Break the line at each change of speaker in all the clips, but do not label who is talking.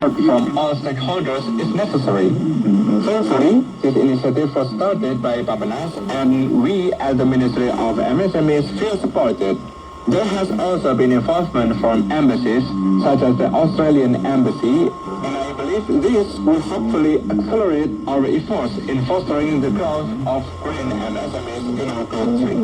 effort from all stakeholders is necessary. Thankfully, this initiative was started by Bapanas, and we at the Ministry of MSMEs feel supported. There has also been involvement from embassies, such as the Australian Embassy, and I believe this will hopefully accelerate our efforts in fostering the growth of green MSMEs in our country.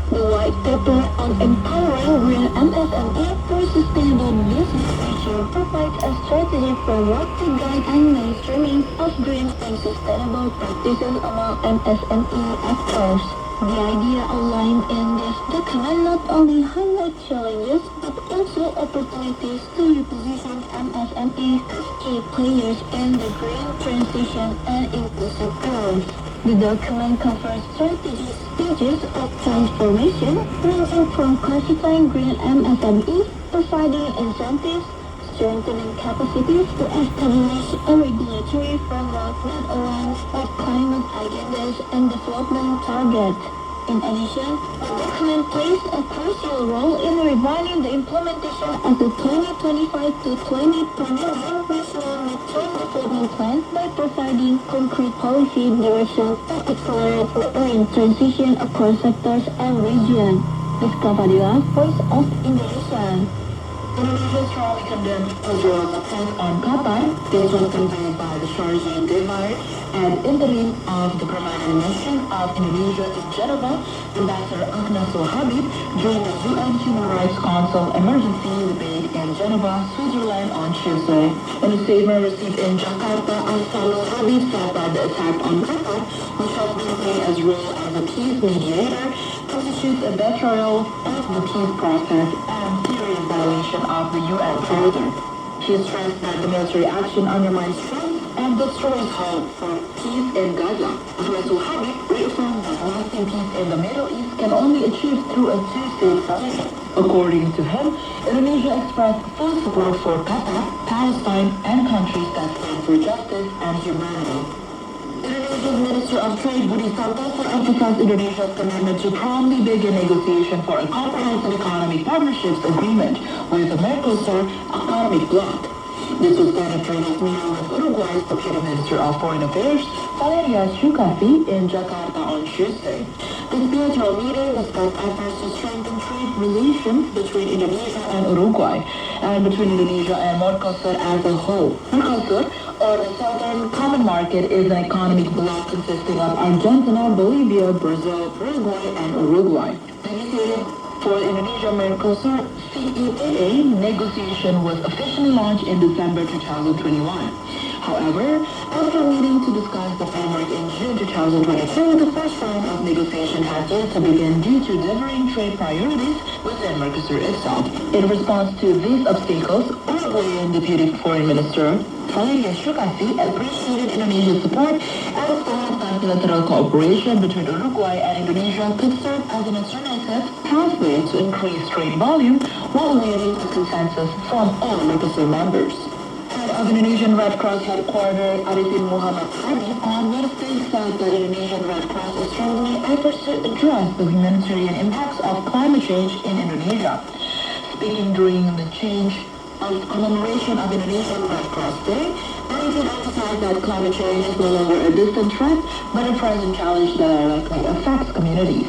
The white paper on empowering green MSME for sustainable business future provides a strategy framework to guide and mainstreaming of green and sustainable practices among MSME actors. The idea outlined in this document not only highlights challenges but also opportunities to reposition MSMEs as key players in the green transition and inclusive growth. The document covers strategic stages of transformation, ranging from classifying green MSMEs, providing incentives, strengthening capacities to establish a regulatory framework that aligns with climate agendas and development targets. In addition, the document plays a crucial role in refining the implementation of the 2025 to 2029 National Midterm Development Plan by providing concrete policy direction to accelerate the green transition across sectors and regions. Rizka Fadila, Voice of Indonesia.
Indonesia strongly condemns Israel's attack on Qatar. This was conveyed by the Sharjah Emir and interim of the permanent mission of Indonesia in Geneva, Ambassador Agnaso Habib, during the UN Human Rights Council emergency debate in Geneva, Switzerland on Tuesday. In a statement received in Jakarta, Agnaso Habib said that the attack on Qatar, which has been playing as role as a peace mediator, constitutes a betrayal of the peace process and serious violation of the UN Charter. He stressed that the military action undermines trust and destroys hope for peace in Gaza. Agnaso Habib reaffirmed that lasting peace in the Middle East can only achieve through a two-state solution. According to him, Indonesia expressed full support for Qatar, Palestine, and countries that stand for justice and humanity. Indonesia's Minister of Trade Budi Santoso emphasized Indonesia's commitment to promptly begin negotiation for a comprehensive economic partnerships agreement with the Mercosur economic bloc. This was said during his meeting with Uruguay's Deputy Minister of Foreign Affairs, Valeria Shukasi, in Jakarta on Tuesday. This bilateral meeting discussed efforts to strengthen trade relations between Indonesia and Uruguay, and between Indonesia and Mercosur as a whole. Mercosur, or the Southern Common Market, is an economic bloc consisting of Argentina, Bolivia, Brazil, Paraguay, and Uruguay. Initiated for Indonesia-Mercosur CEAA negotiation was officially launched in December 2021. However, after meeting to discuss the framework in June 2022, the first round of negotiation has yet to begin due to differing trade priorities within Mercosur itself. In response to these obstacles, Uruguayan Deputy Foreign Minister Valeria Shukasi appreciated Indonesia's support and stated that bilateral cooperation between Uruguay and Indonesia could serve as an alternative pathway to increase trade volume while awaiting a consensus from all Mercosur members. Head of Indonesian Red Cross headquarters Arifin Muhammad Hadi on Wednesday said that Indonesian Red Cross is strengthening efforts to address the humanitarian impacts of climate change in Indonesia. Speaking during the commemoration of Indonesian Red Cross Day, Arifin emphasized that climate change is no longer a distant threat, but a present challenge that directly affects communities.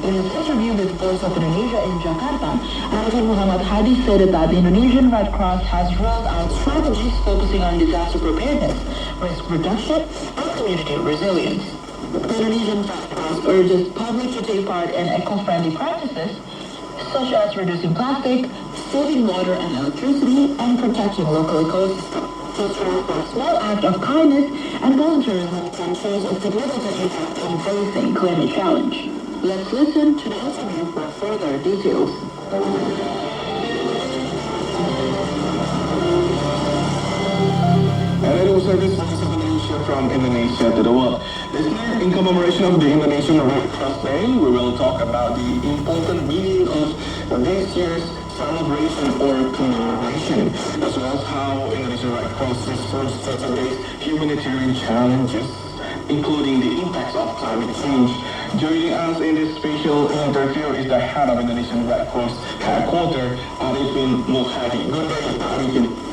In his interview with Voice of Indonesia in Jakarta, Arifin Muhammad Hadi stated that the Indonesian Red Cross has rolled out strategies focusing on disaster preparedness, risk reduction, and community resilience. The Indonesian Red Cross urges public to take part in eco-friendly practices, such as reducing plastic, saving water and electricity, and protecting local ecosystems. This was a small act of kindness and volunteerism can shows a significant impact in facing climate challenge. Let's listen to the interview for further details.
Radio service Voice of Indonesia from Indonesia to the world. This year, in commemoration of the Indonesian Red Cross Day, we will talk about the important meaning of this year's celebration or commemoration, as well as how Indonesian Red Cross responds to today's humanitarian challenges. including the impacts of climate change. Joining us in this special interview is the head of Indonesian Red Cross headquarters, Arifin Muhadi. Good day, Arifin.